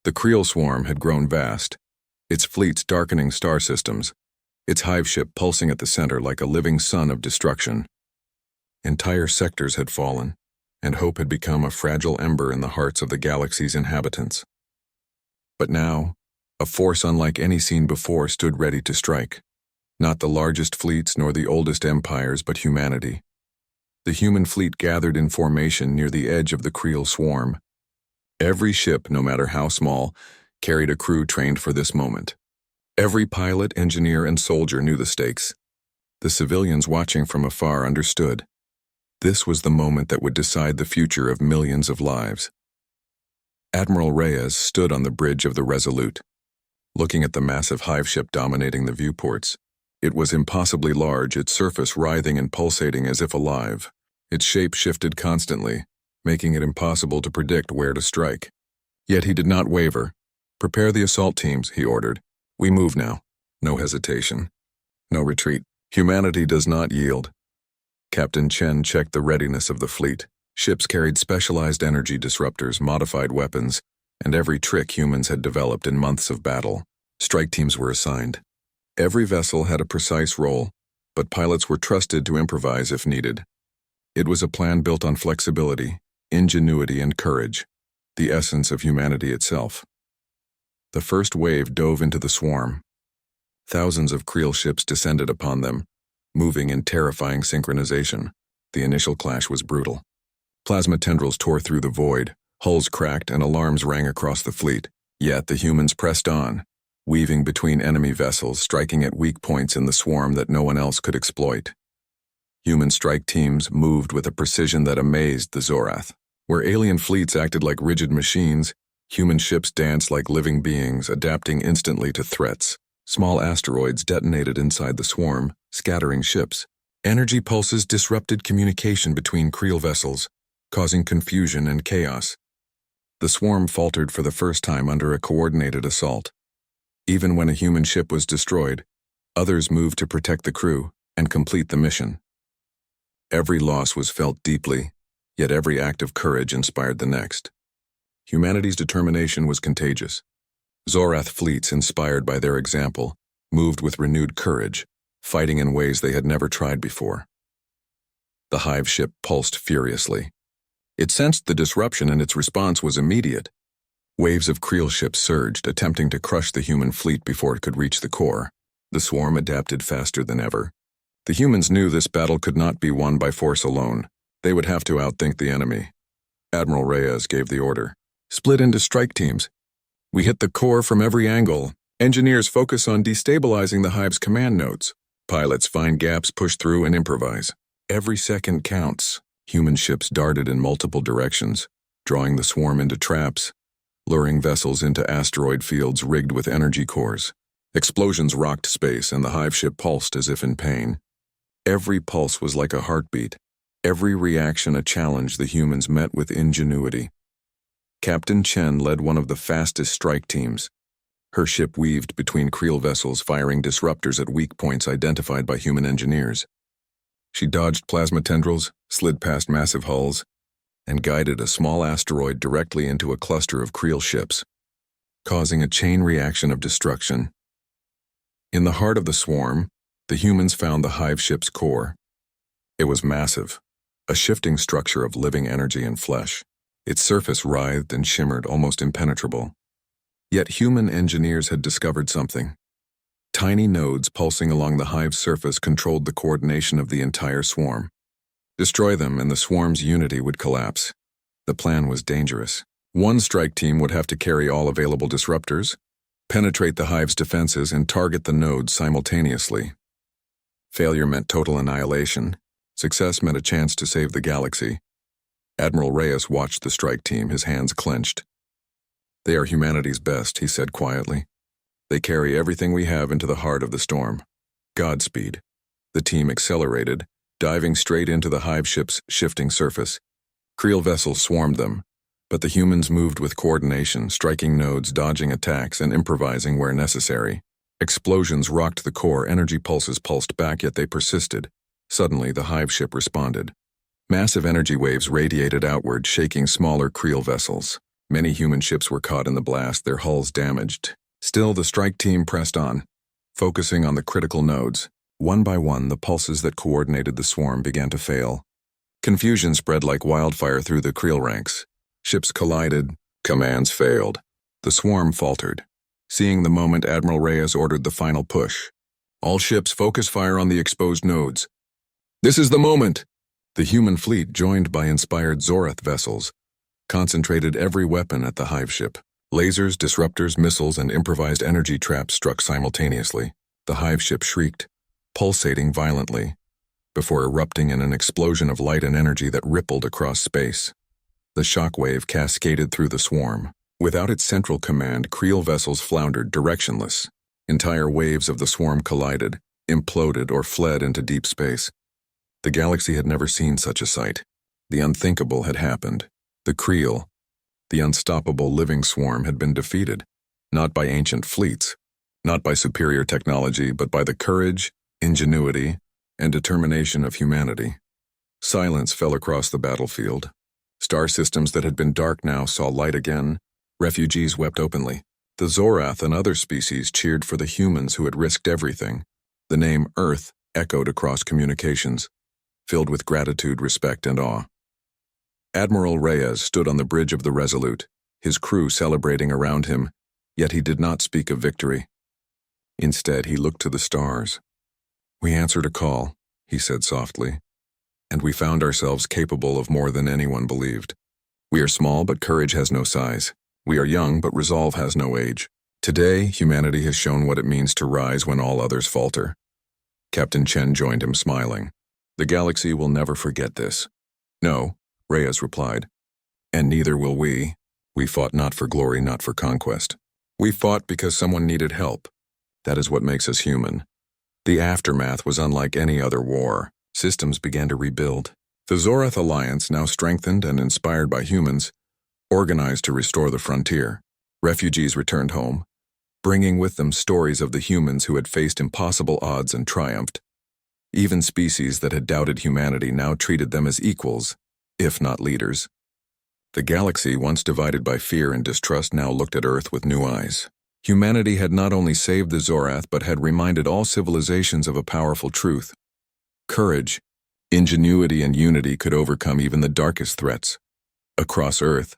The Creel swarm had grown vast, its fleets darkening star systems, its hive ship pulsing at the center like a living sun of destruction. Entire sectors had fallen, and hope had become a fragile ember in the hearts of the galaxy's inhabitants. But now, a force unlike any seen before stood ready to strike. Not the largest fleets nor the oldest empires, but humanity. The human fleet gathered in formation near the edge of the Creel swarm. Every ship, no matter how small, carried a crew trained for this moment. Every pilot, engineer, and soldier knew the stakes. The civilians watching from afar understood. This was the moment that would decide the future of millions of lives. Admiral Reyes stood on the bridge of the Resolute, looking at the massive hive ship dominating the viewports. It was impossibly large, its surface writhing and pulsating as if alive. Its shape shifted constantly, making it impossible to predict where to strike. Yet he did not waver. "Prepare the assault teams," he ordered. "We move now." No hesitation. No retreat. Humanity does not yield. Captain Chen checked the readiness of the fleet. Ships carried specialized energy disruptors, modified weapons, and every trick humans had developed in months of battle. Strike teams were assigned. Every vessel had a precise role, but pilots were trusted to improvise if needed. It was a plan built on flexibility, ingenuity, and courage, the essence of humanity itself. The first wave dove into the swarm. Thousands of Creel ships descended upon them, moving in terrifying synchronization. The initial clash was brutal. Plasma tendrils tore through the void, hulls cracked, and alarms rang across the fleet. Yet the humans pressed on, weaving between enemy vessels, striking at weak points in the swarm that no one else could exploit. Human strike teams moved with a precision that amazed the Zorath. Where alien fleets acted like rigid machines, human ships danced like living beings, adapting instantly to threats. Small asteroids detonated inside the swarm, scattering ships. Energy pulses disrupted communication between Creel vessels, causing confusion and chaos. The swarm faltered for the first time under a coordinated assault. Even when a human ship was destroyed, others moved to protect the crew and complete the mission. Every loss was felt deeply, yet every act of courage inspired the next. Humanity's determination was contagious. Zorath fleets, inspired by their example, moved with renewed courage, fighting in ways they had never tried before. The hive ship pulsed furiously. It sensed the disruption, and its response was immediate. Waves of Creel ships surged, attempting to crush the human fleet before it could reach the core. The swarm adapted faster than ever. The humans knew this battle could not be won by force alone. They would have to outthink the enemy. Admiral Reyes gave the order. "Split into strike teams. We hit the core from every angle. Engineers focus on destabilizing the hive's command nodes. Pilots find gaps, push through, and improvise. Every second counts." Human ships darted in multiple directions, drawing the swarm into traps, luring vessels into asteroid fields rigged with energy cores. Explosions rocked space, and the hive ship pulsed as if in pain. Every pulse was like a heartbeat. Every reaction a challenge the humans met with ingenuity. Captain Chen led one of the fastest strike teams. Her ship weaved between Creel vessels, firing disruptors at weak points identified by human engineers. She dodged plasma tendrils, slid past massive hulls, and guided a small asteroid directly into a cluster of Creel ships, causing a chain reaction of destruction. In the heart of the swarm, the humans found the hive ship's core. It was massive, a shifting structure of living energy and flesh. Its surface writhed and shimmered, almost impenetrable. Yet human engineers had discovered something. Tiny nodes pulsing along the hive's surface controlled the coordination of the entire swarm. Destroy them, and the swarm's unity would collapse. The plan was dangerous. One strike team would have to carry all available disruptors, penetrate the hive's defenses, and target the nodes simultaneously. Failure meant total annihilation. Success meant a chance to save the galaxy. Admiral Reyes watched the strike team, his hands clenched. "They are humanity's best," he said quietly. "They carry everything we have into the heart of the storm. Godspeed." The team accelerated, diving straight into the hive ship's shifting surface. Creel vessels swarmed them, but the humans moved with coordination, striking nodes, dodging attacks, and improvising where necessary. Explosions rocked the core, energy pulses pulsed back, yet they persisted. Suddenly, the hive ship responded. Massive energy waves radiated outward, shaking smaller Creel vessels. Many human ships were caught in the blast, their hulls damaged. Still, the strike team pressed on, focusing on the critical nodes. One by one, the pulses that coordinated the swarm began to fail. Confusion spread like wildfire through the Creel ranks. Ships collided, commands failed. The swarm faltered. Seeing the moment, Admiral Reyes ordered the final push. All ships focus fire on the exposed nodes. This is the moment! The human fleet, joined by inspired Zorath vessels, concentrated every weapon at the hive ship. Lasers, disruptors, missiles, and improvised energy traps struck simultaneously. The hive ship shrieked, pulsating violently, before erupting in an explosion of light and energy that rippled across space. The shockwave cascaded through the swarm. Without its central command, Creel vessels floundered, directionless. Entire waves of the swarm collided, imploded, or fled into deep space. The galaxy had never seen such a sight. The unthinkable had happened. The Creel, the unstoppable living swarm, had been defeated, not by ancient fleets, not by superior technology, but by the courage, ingenuity, and determination of humanity. Silence fell across the battlefield. Star systems that had been dark now saw light again. Refugees wept openly. The Zorath and other species cheered for the humans who had risked everything. The name Earth echoed across communications, filled with gratitude, respect, and awe. Admiral Reyes stood on the bridge of the Resolute, his crew celebrating around him, yet he did not speak of victory. Instead, he looked to the stars. "We answered a call," he said softly, "and we found ourselves capable of more than anyone believed. We are small, but courage has no size. We are young, but resolve has no age. Today, humanity has shown what it means to rise when all others falter." Captain Chen joined him, smiling. "The galaxy will never forget this." "No," Reyes replied, "and neither will we. We fought not for glory, not for conquest. We fought because someone needed help. That is what makes us human." The aftermath was unlike any other war. Systems began to rebuild. The Zorath Alliance, now strengthened and inspired by humans, organized to restore the frontier. Refugees returned home, bringing with them stories of the humans who had faced impossible odds and triumphed. Even species that had doubted humanity now treated them as equals, if not leaders. The galaxy, once divided by fear and distrust, now looked at Earth with new eyes. Humanity had not only saved the Zorath, but had reminded all civilizations of a powerful truth. Courage, ingenuity, and unity could overcome even the darkest threats. Across Earth,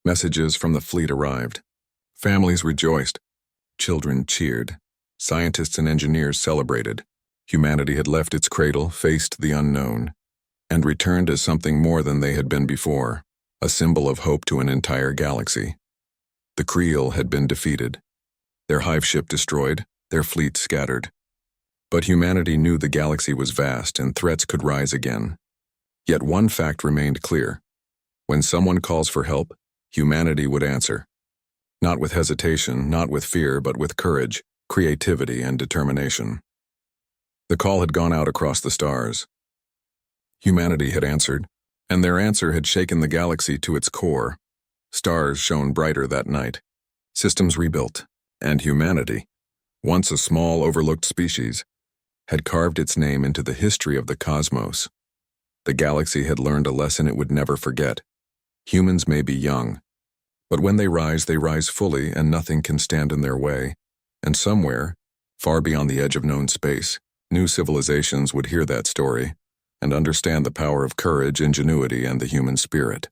messages from the fleet arrived. Families rejoiced. Children cheered. Scientists and engineers celebrated. Humanity had left its cradle, faced the unknown, and returned as something more than they had been before, a symbol of hope to an entire galaxy. The Creel had been defeated, their hive ship destroyed, their fleet scattered. But humanity knew the galaxy was vast and threats could rise again. Yet one fact remained clear. When someone calls for help, humanity would answer. Not with hesitation, not with fear, but with courage, creativity, and determination. The call had gone out across the stars. Humanity had answered, and their answer had shaken the galaxy to its core. Stars shone brighter that night. Systems rebuilt, and humanity, once a small, overlooked species, had carved its name into the history of the cosmos. The galaxy had learned a lesson it would never forget. Humans may be young, but when they rise fully, and nothing can stand in their way. And somewhere, far beyond the edge of known space, new civilizations would hear that story and understand the power of courage, ingenuity, and the human spirit.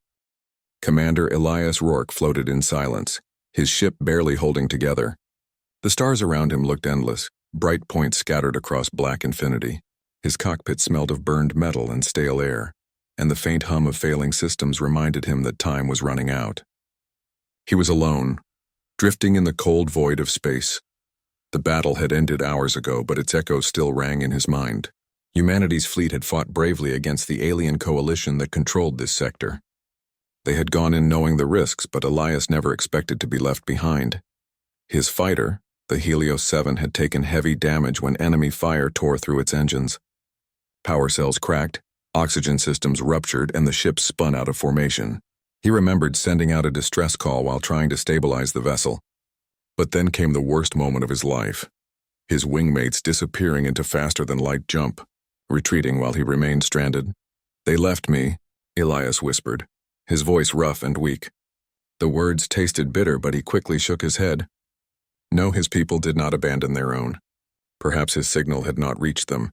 Commander Elias Rourke floated in silence, his ship barely holding together. The stars around him looked endless, bright points scattered across black infinity. His cockpit smelled of burned metal and stale air, and the faint hum of failing systems reminded him that time was running out. He was alone, drifting in the cold void of space. The battle had ended hours ago, but its echoes still rang in his mind. Humanity's fleet had fought bravely against the alien coalition that controlled this sector. They had gone in knowing the risks, but Elias never expected to be left behind. His fighter, the Helios 7, had taken heavy damage when enemy fire tore through its engines. Power cells cracked, oxygen systems ruptured, and the ship spun out of formation. He remembered sending out a distress call while trying to stabilize the vessel. But then came the worst moment of his life. His wingmates disappearing into faster-than-light jump, retreating while he remained stranded. "They left me," Elias whispered, his voice rough and weak. The words tasted bitter, but he quickly shook his head. No, his people did not abandon their own. Perhaps his signal had not reached them.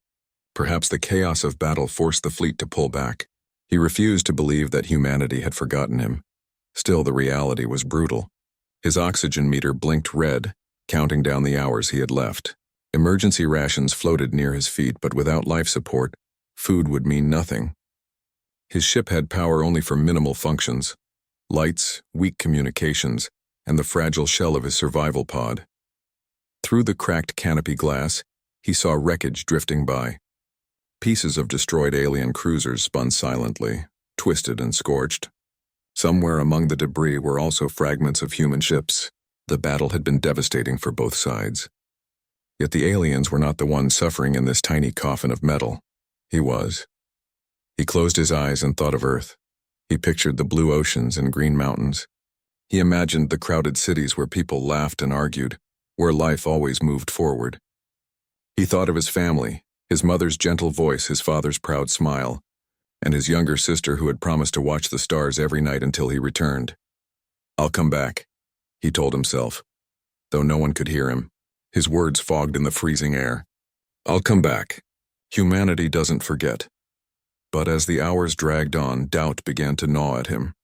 Perhaps the chaos of battle forced the fleet to pull back. He refused to believe that humanity had forgotten him. Still, the reality was brutal. His oxygen meter blinked red, counting down the hours he had left. Emergency rations floated near his feet, but without life support, food would mean nothing. His ship had power only for minimal functions: lights, weak communications, and the fragile shell of his survival pod. Through the cracked canopy glass, he saw wreckage drifting by. Pieces of destroyed alien cruisers spun silently, twisted and scorched. Somewhere among the debris were also fragments of human ships. The battle had been devastating for both sides. Yet the aliens were not the ones suffering in this tiny coffin of metal. He was. He closed his eyes and thought of Earth. He pictured the blue oceans and green mountains. He imagined the crowded cities where people laughed and argued, where life always moved forward. He thought of his family, his mother's gentle voice, his father's proud smile, and his younger sister who had promised to watch the stars every night until he returned. "I'll come back," he told himself, though no one could hear him. His words fogged in the freezing air. "I'll come back. Humanity doesn't forget." But as the hours dragged on, doubt began to gnaw at him.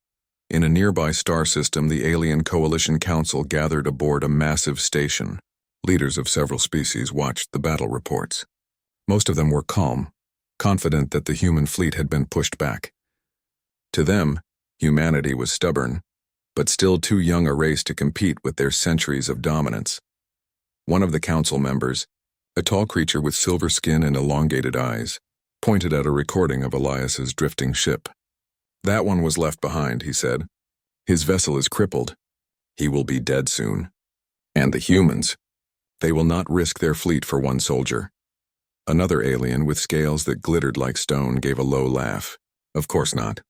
In a nearby star system, the Alien Coalition Council gathered aboard a massive station. Leaders of several species watched the battle reports. Most of them were calm, confident that the human fleet had been pushed back. To them, humanity was stubborn, but still too young a race to compete with their centuries of dominance. One of the council members, a tall creature with silver skin and elongated eyes, pointed at a recording of Elias's drifting ship. "That one was left behind," he said. "His vessel is crippled. He will be dead soon. And the humans, they will not risk their fleet for one soldier." Another alien with scales that glittered like stone gave a low laugh. "Of course not.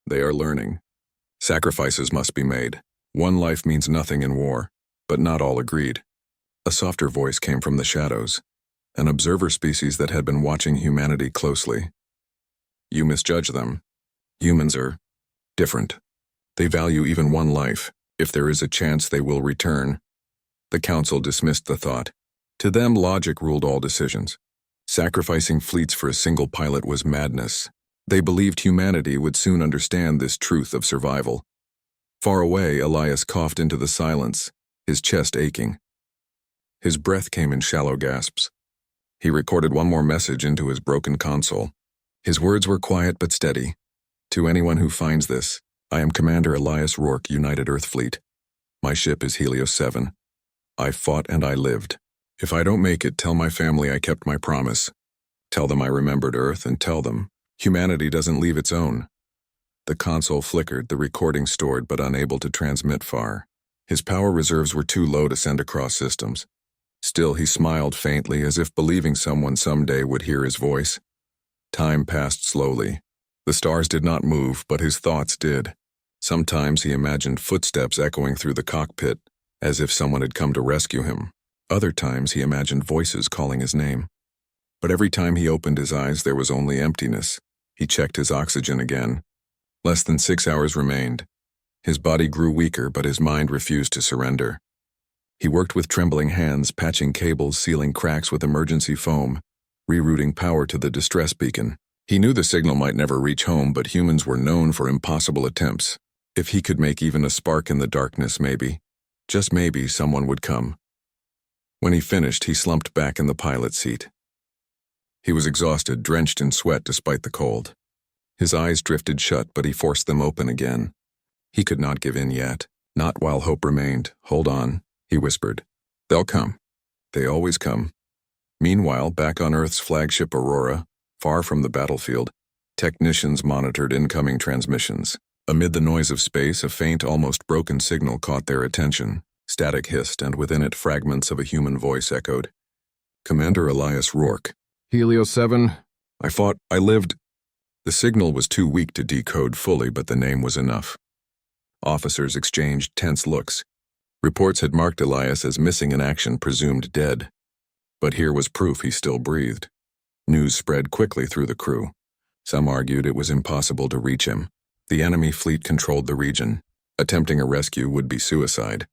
They are learning. Sacrifices must be made. One life means nothing in war," but not all agreed. A softer voice came from the shadows, an observer species that had been watching humanity closely. "You misjudge them. Humans are different. They value even one life. If there is a chance, they will return." The council dismissed the thought. To them, logic ruled all decisions. Sacrificing fleets for a single pilot was madness. They believed humanity would soon understand this truth of survival. Far away, Elias coughed into the silence, his chest aching. His breath came in shallow gasps. He recorded one more message into his broken console. His words were quiet but steady. "To anyone who finds this, I am Commander Elias Rourke, United Earth Fleet. My ship is Helios 7. I fought and I lived. If I don't make it, tell my family I kept my promise. Tell them I remembered Earth, and tell them humanity doesn't leave its own." The console flickered, the recording stored but unable to transmit far. His power reserves were too low to send across systems. Still, he smiled faintly, as if believing someone someday would hear his voice. Time passed slowly. The stars did not move, but his thoughts did. Sometimes he imagined footsteps echoing through the cockpit, as if someone had come to rescue him. Other times he imagined voices calling his name. But every time he opened his eyes, there was only emptiness. He checked his oxygen again. Less than 6 hours remained. His body grew weaker, but his mind refused to surrender. He worked with trembling hands, patching cables, sealing cracks with emergency foam, rerouting power to the distress beacon. He knew the signal might never reach home, but humans were known for impossible attempts. If he could make even a spark in the darkness, maybe, just maybe, someone would come. When he finished, he slumped back in the pilot seat. He was exhausted, drenched in sweat despite the cold. His eyes drifted shut, but he forced them open again. He could not give in yet, not while hope remained. "Hold on," he whispered. "They'll come. They always come." Meanwhile, back on Earth's flagship Aurora, far from the battlefield, technicians monitored incoming transmissions. Amid the noise of space, a faint, almost broken signal caught their attention. Static hissed, and within it fragments of a human voice echoed. "Commander Elias Rourke. Helios 7. I fought, I lived." The signal was too weak to decode fully, but the name was enough. Officers exchanged tense looks. Reports had marked Elias as missing in action, presumed dead. But here was proof he still breathed. News spread quickly through the crew. Some argued it was impossible to reach him. The enemy fleet controlled the region. Attempting a rescue would be suicide.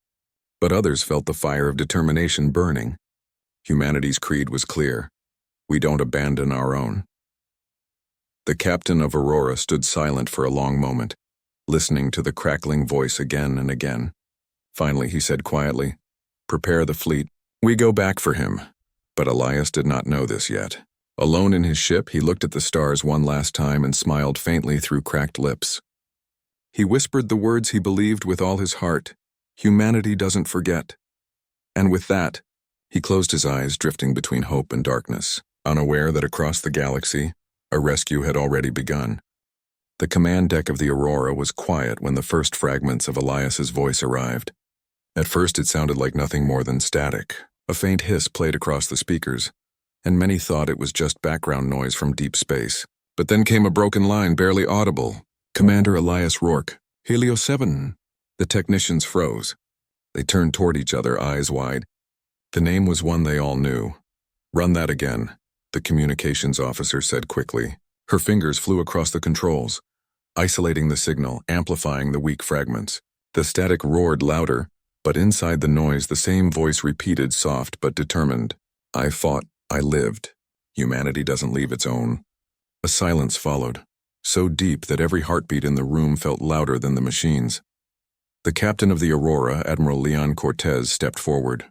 But others felt the fire of determination burning. Humanity's creed was clear. We don't abandon our own. The captain of Aurora stood silent for a long moment, listening to the crackling voice again and again. Finally, he said quietly, "Prepare the fleet. We go back for him." But Elias did not know this yet. Alone in his ship, he looked at the stars one last time and smiled faintly through cracked lips. He whispered the words he believed with all his heart. Humanity doesn't forget. And with that, he closed his eyes, drifting between hope and darkness, unaware that across the galaxy, a rescue had already begun. The command deck of the Aurora was quiet when the first fragments of Elias's voice arrived. At first it sounded like nothing more than static. A faint hiss played across the speakers, and many thought it was just background noise from deep space. But then came a broken line, barely audible. "Commander Elias Rourke, Helio 7. The technicians froze. They turned toward each other, eyes wide. The name was one they all knew. "Run that again," the communications officer said quickly. Her fingers flew across the controls, isolating the signal, amplifying the weak fragments. The static roared louder, but inside the noise the same voice repeated, soft but determined. "I fought, I lived. Humanity doesn't leave its own." A silence followed, so deep that every heartbeat in the room felt louder than the machines. The captain of the Aurora, Admiral Leon Cortez, stepped forward.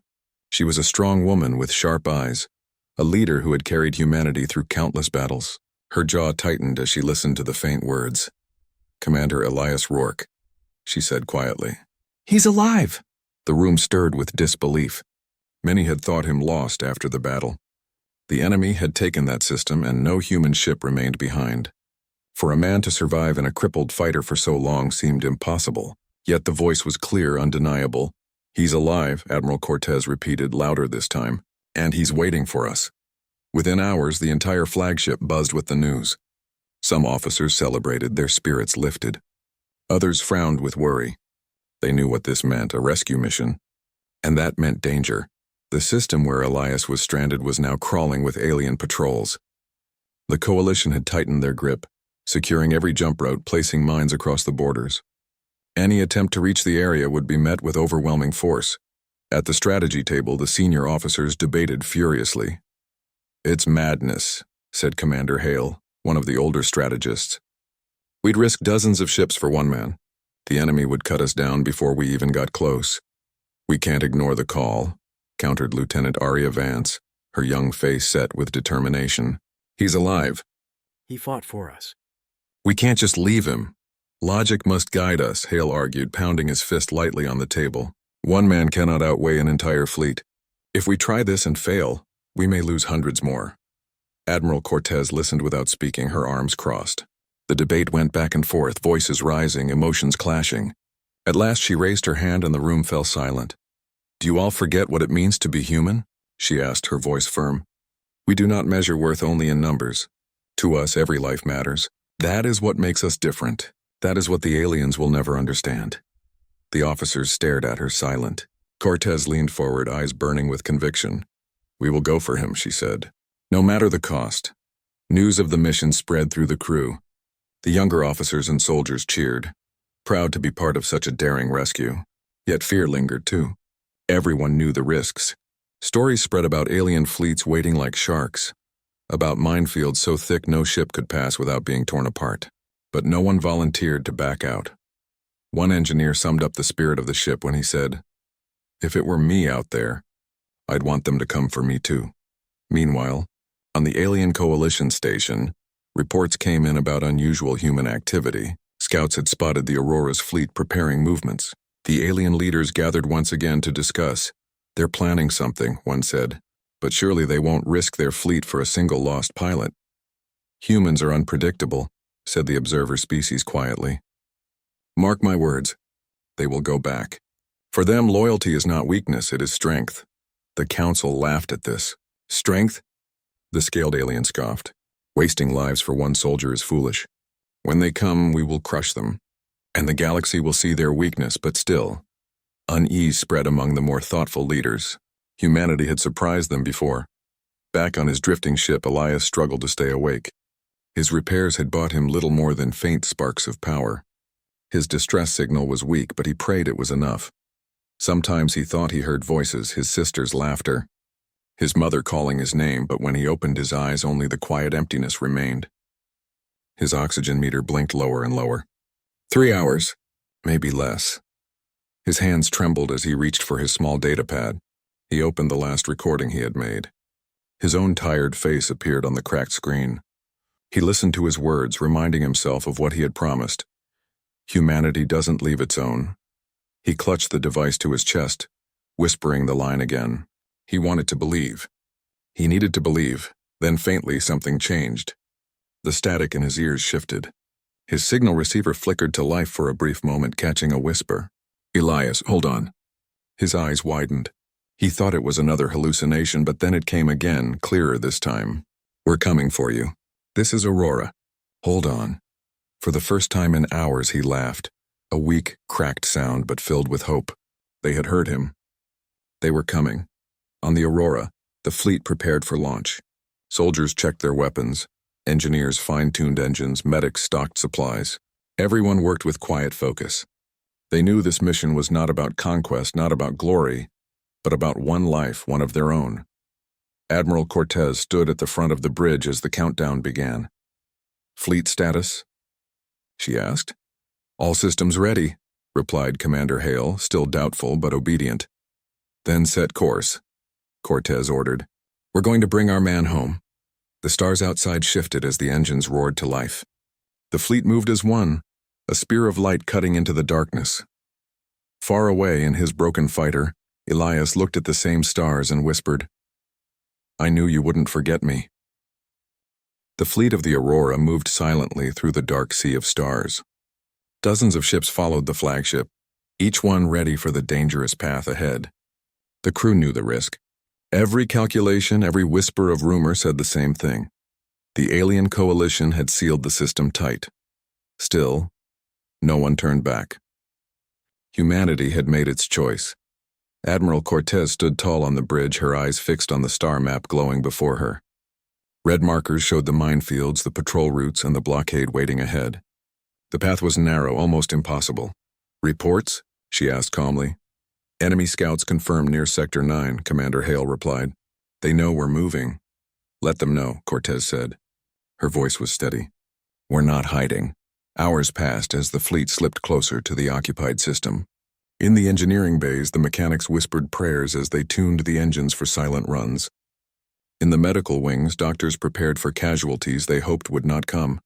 She was a strong woman with sharp eyes, a leader who had carried humanity through countless battles. Her jaw tightened as she listened to the faint words. "Commander Elias Rourke," she said quietly. "He's alive!" The room stirred with disbelief. Many had thought him lost after the battle. The enemy had taken that system, and no human ship remained behind. For a man to survive in a crippled fighter for so long seemed impossible, yet the voice was clear, undeniable. "He's alive," Admiral Cortez repeated, louder this time, "and he's waiting for us." Within hours, the entire flagship buzzed with the news. Some officers celebrated, their spirits lifted. Others frowned with worry. They knew what this meant, a rescue mission. And that meant danger. The system where Elias was stranded was now crawling with alien patrols. The coalition had tightened their grip, securing every jump route, placing mines across the borders. Any attempt to reach the area would be met with overwhelming force. At the strategy table, the senior officers debated furiously. "It's madness," said Commander Hale, one of the older strategists. "We'd risk dozens of ships for one man. The enemy would cut us down before we even got close." "We can't ignore the call," countered Lieutenant Aria Vance, her young face set with determination. "He's alive. He fought for us. We can't just leave him. Logic must guide us," Hale argued, pounding his fist lightly on the table. "One man cannot outweigh an entire fleet. If we try this and fail, we may lose hundreds more." Admiral Cortez listened without speaking, her arms crossed. The debate went back and forth, voices rising, emotions clashing. At last she raised her hand and the room fell silent. "Do you all forget what it means to be human?" she asked, her voice firm. "We do not measure worth only in numbers. To us, every life matters. That is what makes us different. That is what the aliens will never understand." The officers stared at her, silent. Cortez leaned forward, eyes burning with conviction. "We will go for him," she said. "No matter the cost." News of the mission spread through the crew. The younger officers and soldiers cheered, proud to be part of such a daring rescue. Yet fear lingered too. Everyone knew the risks. Stories spread about alien fleets waiting like sharks, about minefields so thick no ship could pass without being torn apart. But no one volunteered to back out. One engineer summed up the spirit of the ship when he said, "If it were me out there, I'd want them to come for me too." Meanwhile, on the alien coalition station, reports came in about unusual human activity. Scouts had spotted the Aurora's fleet preparing movements. The alien leaders gathered once again to discuss. "They're planning something," one said, "but surely they won't risk their fleet for a single lost pilot." "Humans are unpredictable," said the observer species quietly. "Mark my words, they will go back. For them, loyalty is not weakness, it is strength." The council laughed at this. "Strength?" The scaled alien scoffed. "Wasting lives for one soldier is foolish. When they come, we will crush them. And the galaxy will see their weakness, but still." Unease spread among the more thoughtful leaders. Humanity had surprised them before. Back on his drifting ship, Elias struggled to stay awake. His repairs had bought him little more than faint sparks of power. His distress signal was weak, but he prayed it was enough. Sometimes he thought he heard voices, his sister's laughter, his mother calling his name, but when he opened his eyes, only the quiet emptiness remained. His oxygen meter blinked lower and lower. 3 hours, maybe less. His hands trembled as he reached for his small data pad. He opened the last recording he had made. His own tired face appeared on the cracked screen. He listened to his words, reminding himself of what he had promised. Humanity doesn't leave its own. He clutched the device to his chest, whispering the line again. He wanted to believe. He needed to believe. Then faintly something changed. The static in his ears shifted. His signal receiver flickered to life for a brief moment, catching a whisper. "Elias, hold on." His eyes widened. He thought it was another hallucination, but then it came again, clearer this time. "We're coming for you. This is Aurora. Hold on." For the first time in hours, he laughed. A weak, cracked sound, but filled with hope. They had heard him. They were coming. On the Aurora, the fleet prepared for launch. Soldiers checked their weapons. Engineers fine-tuned engines, medics stocked supplies. Everyone worked with quiet focus. They knew this mission was not about conquest, not about glory, but about one life, one of their own. Admiral Cortez stood at the front of the bridge as the countdown began. "Fleet status?" she asked. "All systems ready," replied Commander Hale, still doubtful but obedient. "Then set course," Cortez ordered. "We're going to bring our man home." The stars outside shifted as the engines roared to life. The fleet moved as one, a spear of light cutting into the darkness. Far away in his broken fighter, Elias looked at the same stars and whispered, "I knew you wouldn't forget me." The fleet of the Aurora moved silently through the dark sea of stars. Dozens of ships followed the flagship, each one ready for the dangerous path ahead. The crew knew the risk. Every calculation, every whisper of rumor said the same thing. The alien coalition had sealed the system tight. Still, no one turned back. Humanity had made its choice. Admiral Cortez stood tall on the bridge, her eyes fixed on the star map glowing before her. Red markers showed the minefields, the patrol routes, and the blockade waiting ahead. The path was narrow, almost impossible. "Reports?" she asked calmly. "Enemy scouts confirmed near Sector 9, Commander Hale replied. "They know we're moving." "Let them know," Cortez said. Her voice was steady. "We're not hiding." Hours passed as the fleet slipped closer to the occupied system. In the engineering bays, the mechanics whispered prayers as they tuned the engines for silent runs. In the medical wings, doctors prepared for casualties they hoped would not come.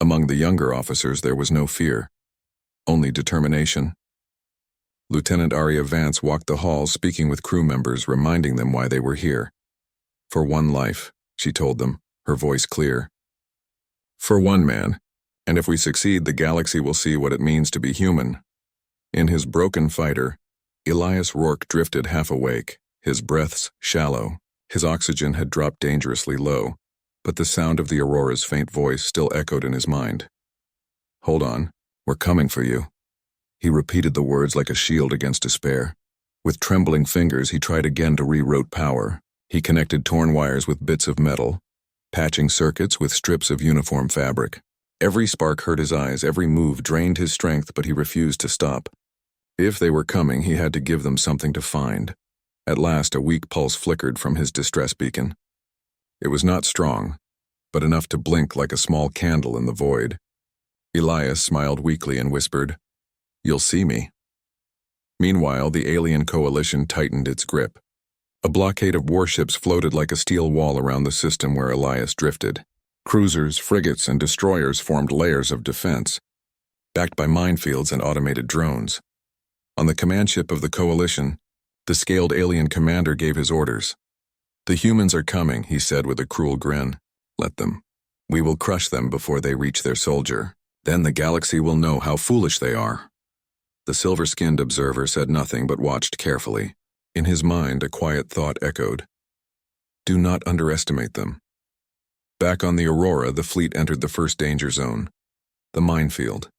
Among the younger officers, there was no fear, only determination. Lieutenant Aria Vance walked the halls, speaking with crew members, reminding them why they were here. "For one life," she told them, her voice clear. "For one man, and if we succeed, the galaxy will see what it means to be human." In his broken fighter, Elias Rourke drifted half awake, his breaths shallow. His oxygen had dropped dangerously low, but the sound of the Aurora's faint voice still echoed in his mind. "Hold on, we're coming for you." He repeated the words like a shield against despair. With trembling fingers, he tried again to reroute power. He connected torn wires with bits of metal, patching circuits with strips of uniform fabric. Every spark hurt his eyes, every move drained his strength, but he refused to stop. If they were coming, he had to give them something to find. At last, a weak pulse flickered from his distress beacon. It was not strong, but enough to blink like a small candle in the void. Elias smiled weakly and whispered, "You'll see me." Meanwhile, the alien coalition tightened its grip. A blockade of warships floated like a steel wall around the system where Elias drifted. Cruisers, frigates, and destroyers formed layers of defense, backed by minefields and automated drones. On the command ship of the coalition, the scaled alien commander gave his orders. "The humans are coming," he said with a cruel grin. "Let them. We will crush them before they reach their soldier. Then the galaxy will know how foolish they are." The silver-skinned observer said nothing but watched carefully. In his mind, a quiet thought echoed. Do not underestimate them. Back on the Aurora, the fleet entered the first danger zone, the minefield.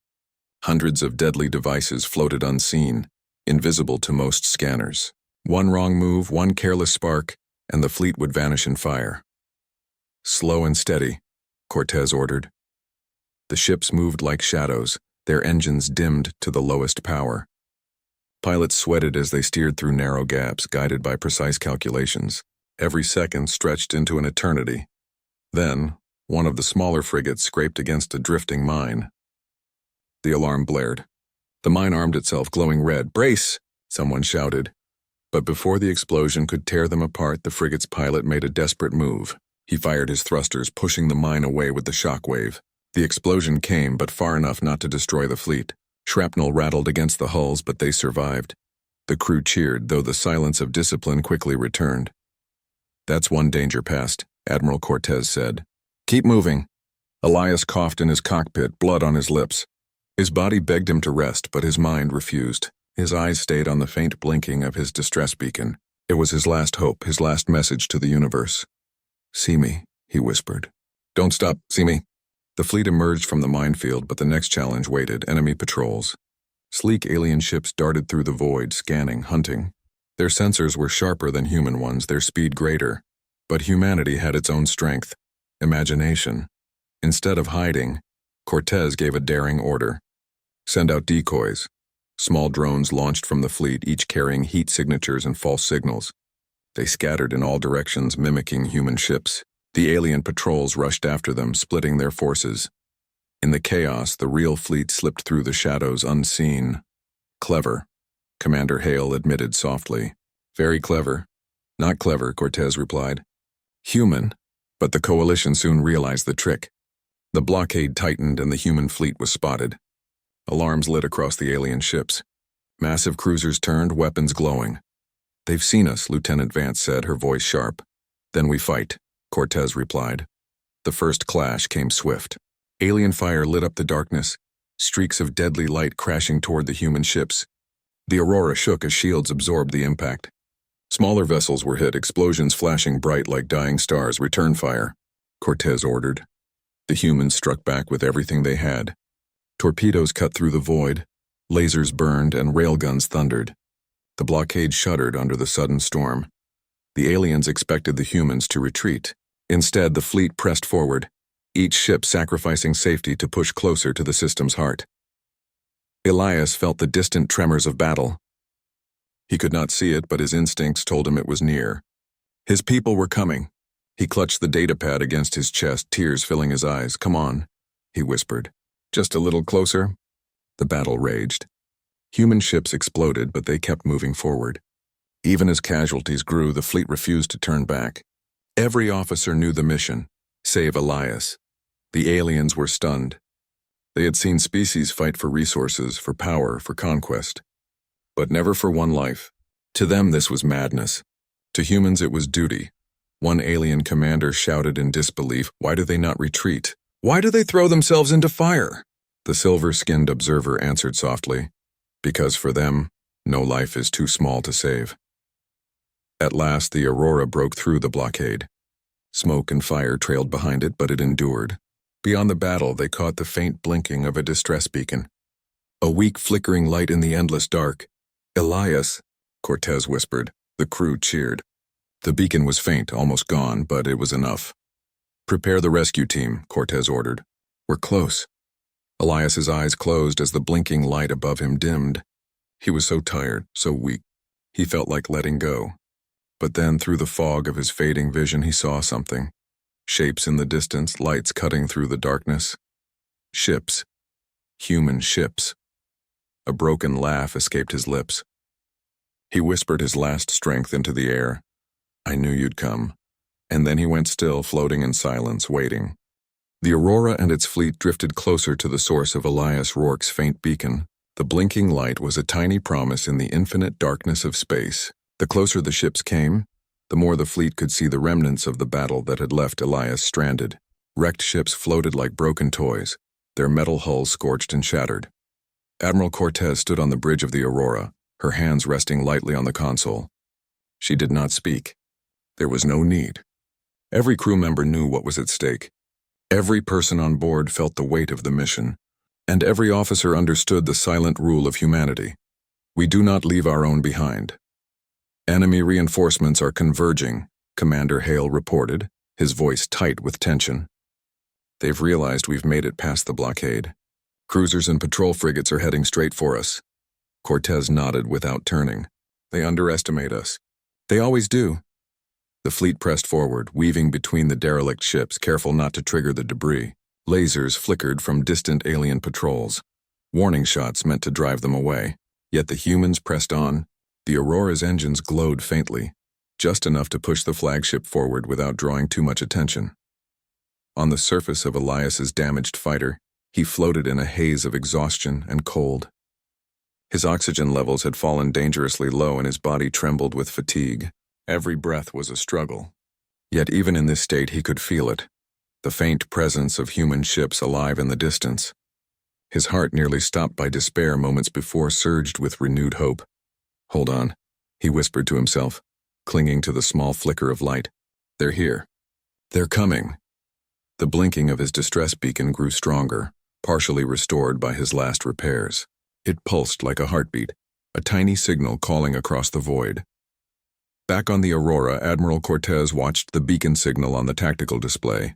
Hundreds of deadly devices floated unseen, invisible to most scanners. One wrong move, one careless spark, and the fleet would vanish in fire. "Slow and steady," Cortez ordered. The ships moved like shadows, their engines dimmed to the lowest power. Pilots sweated as they steered through narrow gaps, guided by precise calculations. Every second stretched into an eternity. Then, one of the smaller frigates scraped against a drifting mine. The alarm blared. The mine armed itself, glowing red. "Brace!" someone shouted. But before the explosion could tear them apart, the frigate's pilot made a desperate move. He fired his thrusters, pushing the mine away with the shockwave. The explosion came, but far enough not to destroy the fleet. Shrapnel rattled against the hulls, but they survived. The crew cheered, though the silence of discipline quickly returned. "That's one danger past," Admiral Cortez said. "Keep moving." Elias coughed in his cockpit, blood on his lips. His body begged him to rest, but his mind refused. His eyes stayed on the faint blinking of his distress beacon. It was his last hope, his last message to the universe. "See me," he whispered. "Don't stop, see me." The fleet emerged from the minefield, but the next challenge waited: enemy patrols. Sleek alien ships darted through the void, scanning, hunting. Their sensors were sharper than human ones, their speed greater. But humanity had its own strength: imagination. Instead of hiding, Cortez gave a daring order. "Send out decoys." Small drones launched from the fleet, each carrying heat signatures and false signals. They scattered in all directions, mimicking human ships. The alien patrols rushed after them, splitting their forces. In the chaos, the real fleet slipped through the shadows unseen. "Clever," Commander Hale admitted softly. "Very clever." "Not clever," Cortez replied. "Human." But the coalition soon realized the trick. The blockade tightened and the human fleet was spotted. Alarms lit across the alien ships. Massive cruisers turned, weapons glowing. "They've seen us," Lieutenant Vance said, her voice sharp. "Then we fight," Cortez replied. The first clash came swift. Alien fire lit up the darkness, streaks of deadly light crashing toward the human ships. The Aurora shook as shields absorbed the impact. Smaller vessels were hit, explosions flashing bright like dying stars. "Return fire," Cortez ordered. The humans struck back with everything they had. Torpedoes cut through the void, lasers burned, and railguns thundered. The blockade shuddered under the sudden storm. The aliens expected the humans to retreat. Instead, the fleet pressed forward, each ship sacrificing safety to push closer to the system's heart. Elias felt the distant tremors of battle. He could not see it, but his instincts told him it was near. His people were coming. He clutched the datapad against his chest, tears filling his eyes. "Come on," he whispered. "Just a little closer." The battle raged. Human ships exploded, but they kept moving forward. Even as casualties grew, the fleet refused to turn back. Every officer knew the mission: save Elias. The aliens were stunned. They had seen species fight for resources, for power, for conquest. But never for one life. To them this was madness. To humans it was duty. One alien commander shouted in disbelief, "Why do they not retreat? Why do they throw themselves into fire?" The silver-skinned observer answered softly, "Because for them, no life is too small to save." At last, the Aurora broke through the blockade. Smoke and fire trailed behind it, but it endured. Beyond the battle, they caught the faint blinking of a distress beacon. A weak flickering light in the endless dark. "Elias," Cortez whispered. The crew cheered. The beacon was faint, almost gone, but it was enough. "Prepare the rescue team," Cortez ordered. "We're close." Elias's eyes closed as the blinking light above him dimmed. He was so tired, so weak. He felt like letting go. But then, through the fog of his fading vision, he saw something. Shapes in the distance, lights cutting through the darkness. Ships. Human ships. A broken laugh escaped his lips. He whispered his last strength into the air. "I knew you'd come." And then he went still, floating in silence, waiting. The Aurora and its fleet drifted closer to the source of Elias Rourke's faint beacon. The blinking light was a tiny promise in the infinite darkness of space. The closer the ships came, the more the fleet could see the remnants of the battle that had left Elias stranded. Wrecked ships floated like broken toys, their metal hulls scorched and shattered. Admiral Cortez stood on the bridge of the Aurora, her hands resting lightly on the console. She did not speak. There was no need. Every crew member knew what was at stake. Every person on board felt the weight of the mission, and every officer understood the silent rule of humanity. We do not leave our own behind. "Enemy reinforcements are converging," Commander Hale reported, his voice tight with tension. "They've realized we've made it past the blockade." Cruisers and patrol frigates are heading straight for us. Cortez nodded without turning. They underestimate us. They always do. The fleet pressed forward, weaving between the derelict ships, careful not to trigger the debris. Lasers flickered from distant alien patrols. Warning shots meant to drive them away. Yet the humans pressed on. The Aurora's engines glowed faintly, just enough to push the flagship forward without drawing too much attention. On the surface of Elias's damaged fighter, he floated in a haze of exhaustion and cold. His oxygen levels had fallen dangerously low and his body trembled with fatigue. Every breath was a struggle. Yet even in this state he could feel it, the faint presence of human ships alive in the distance. His heart, nearly stopped by despair moments before, surged with renewed hope. "Hold on," he whispered to himself, clinging to the small flicker of light. "They're here. They're coming." The blinking of his distress beacon grew stronger, partially restored by his last repairs. It pulsed like a heartbeat, a tiny signal calling across the void. Back on the Aurora, Admiral Cortez watched the beacon signal on the tactical display.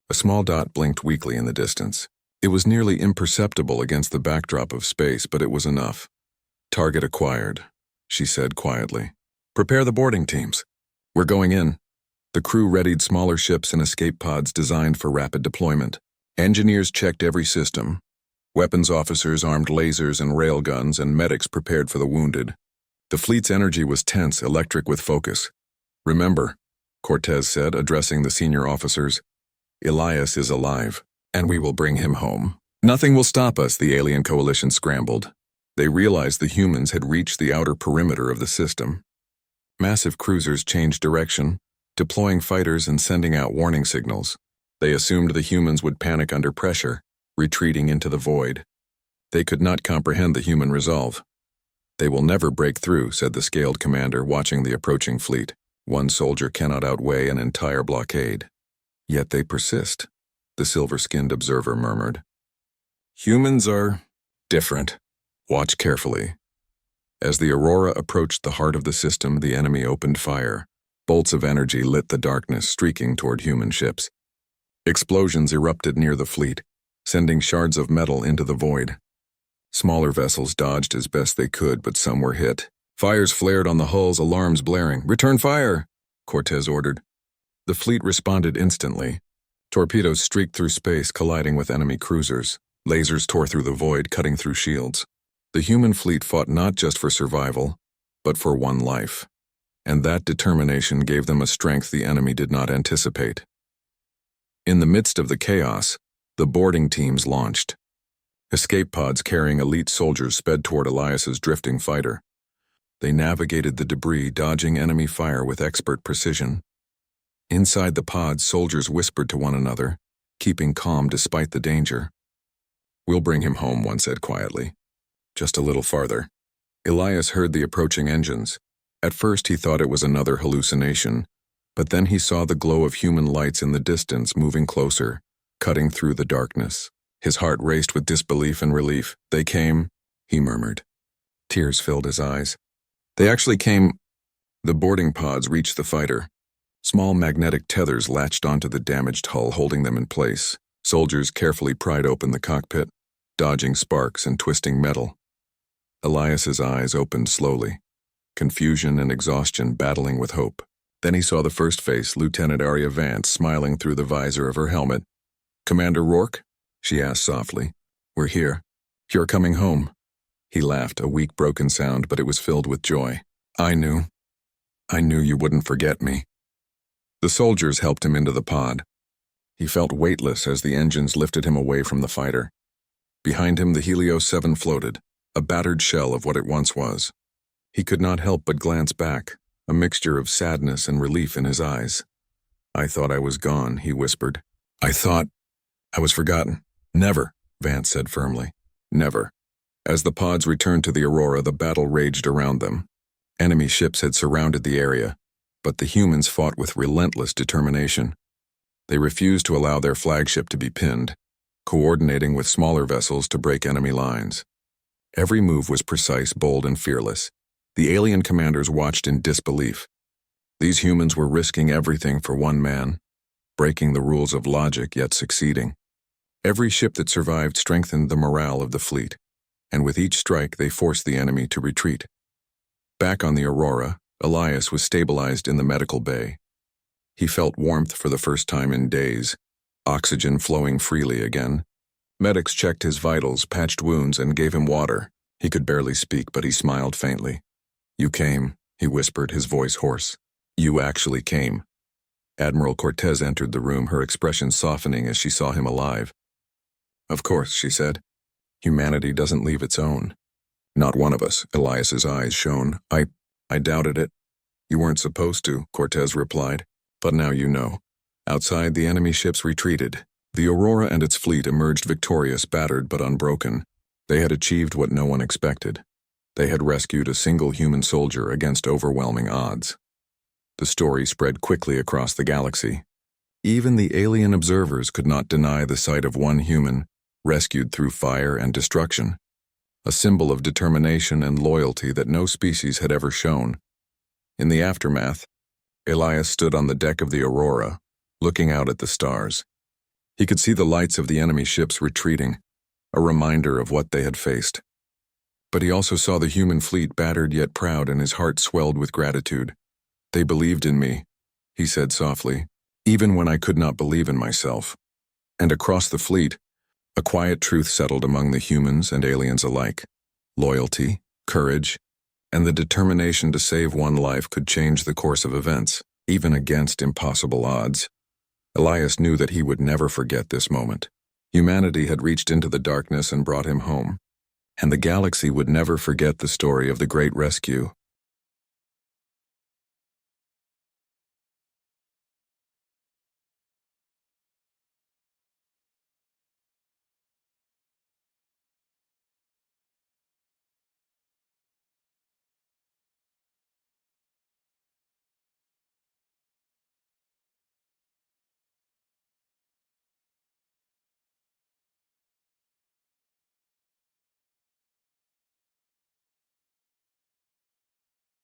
A small dot blinked weakly in the distance. It was nearly imperceptible against the backdrop of space, but it was enough. "Target acquired," she said quietly. "Prepare the boarding teams. We're going in." The crew readied smaller ships and escape pods designed for rapid deployment. Engineers checked every system. Weapons officers armed lasers and railguns, and medics prepared for the wounded. The fleet's energy was tense, electric with focus. "Remember," Cortez said, addressing the senior officers, "Elias is alive, and we will bring him home. Nothing will stop us," the alien coalition scrambled. They realized the humans had reached the outer perimeter of the system. Massive cruisers changed direction, deploying fighters and sending out warning signals. They assumed the humans would panic under pressure, retreating into the void. They could not comprehend the human resolve. "They will never break through," said the scaled commander, watching the approaching fleet. "One soldier cannot outweigh an entire blockade." "Yet they persist," the silver-skinned observer murmured. "Humans are different. Watch carefully." As the Aurora approached the heart of the system, the enemy opened fire. Bolts of energy lit the darkness, streaking toward human ships. Explosions erupted near the fleet, sending shards of metal into the void. Smaller vessels dodged as best they could, but some were hit. Fires flared on the hulls, alarms blaring. "Return fire!" Cortez ordered. The fleet responded instantly. Torpedoes streaked through space, colliding with enemy cruisers. Lasers tore through the void, cutting through shields. The human fleet fought not just for survival, but for one life. And that determination gave them a strength the enemy did not anticipate. In the midst of the chaos, the boarding teams launched. Escape pods carrying elite soldiers sped toward Elias's drifting fighter. They navigated the debris, dodging enemy fire with expert precision. Inside the pods, soldiers whispered to one another, keeping calm despite the danger. "We'll bring him home," one said quietly. "Just a little farther." Elias heard the approaching engines. At first he thought it was another hallucination, but then he saw the glow of human lights in the distance moving closer, cutting through the darkness. His heart raced with disbelief and relief. "They came," he murmured. Tears filled his eyes. "They actually came." The boarding pods reached the fighter. Small magnetic tethers latched onto the damaged hull, holding them in place. Soldiers carefully pried open the cockpit, dodging sparks and twisting metal. Elias's eyes opened slowly, confusion and exhaustion battling with hope. Then he saw the first face, Lieutenant Arya Vance, smiling through the visor of her helmet. "Commander Rourke?" she asked softly. "We're here. You're coming home." He laughed, a weak, broken sound, but it was filled with joy. I knew you wouldn't forget me." The soldiers helped him into the pod. He felt weightless as the engines lifted him away from the fighter. Behind him, the Helios 7 floated, a battered shell of what it once was. He could not help but glance back, a mixture of sadness and relief in his eyes. "I thought I was gone," he whispered. I thought I was forgotten." "Never," Vance said firmly. "Never." As the pods returned to the Aurora, the battle raged around them. Enemy ships had surrounded the area, but the humans fought with relentless determination. They refused to allow their flagship to be pinned, coordinating with smaller vessels to break enemy lines. Every move was precise, bold, and fearless. The alien commanders watched in disbelief. These humans were risking everything for one man, breaking the rules of logic yet succeeding. Every ship that survived strengthened the morale of the fleet, and with each strike they forced the enemy to retreat. Back on the Aurora, Elias was stabilized in the medical bay. He felt warmth for the first time in days, oxygen flowing freely again. Medics checked his vitals, patched wounds, and gave him water. He could barely speak, but he smiled faintly. "You came," he whispered, his voice hoarse. "You actually came." Admiral Cortez entered the room, her expression softening as she saw him alive. "Of course," she said. "Humanity doesn't leave its own." "Not one of us," Elias's eyes shone. I doubted it." "You weren't supposed to," Cortez replied. "But now you know." Outside, the enemy ships retreated. The Aurora and its fleet emerged victorious, battered but unbroken. They had achieved what no one expected. They had rescued a single human soldier against overwhelming odds. The story spread quickly across the galaxy. Even the alien observers could not deny the sight of one human, rescued through fire and destruction, a symbol of determination and loyalty that no species had ever shown. In the aftermath, Elias stood on the deck of the Aurora, looking out at the stars. He could see the lights of the enemy ships retreating, a reminder of what they had faced. But he also saw the human fleet battered yet proud, and his heart swelled with gratitude. "They believed in me," he said softly, "even when I could not believe in myself." And across the fleet, a quiet truth settled among the humans and aliens alike. Loyalty, courage, and the determination to save one life could change the course of events, even against impossible odds. Elias knew that he would never forget this moment. Humanity had reached into the darkness and brought him home, and the galaxy would never forget the story of the great rescue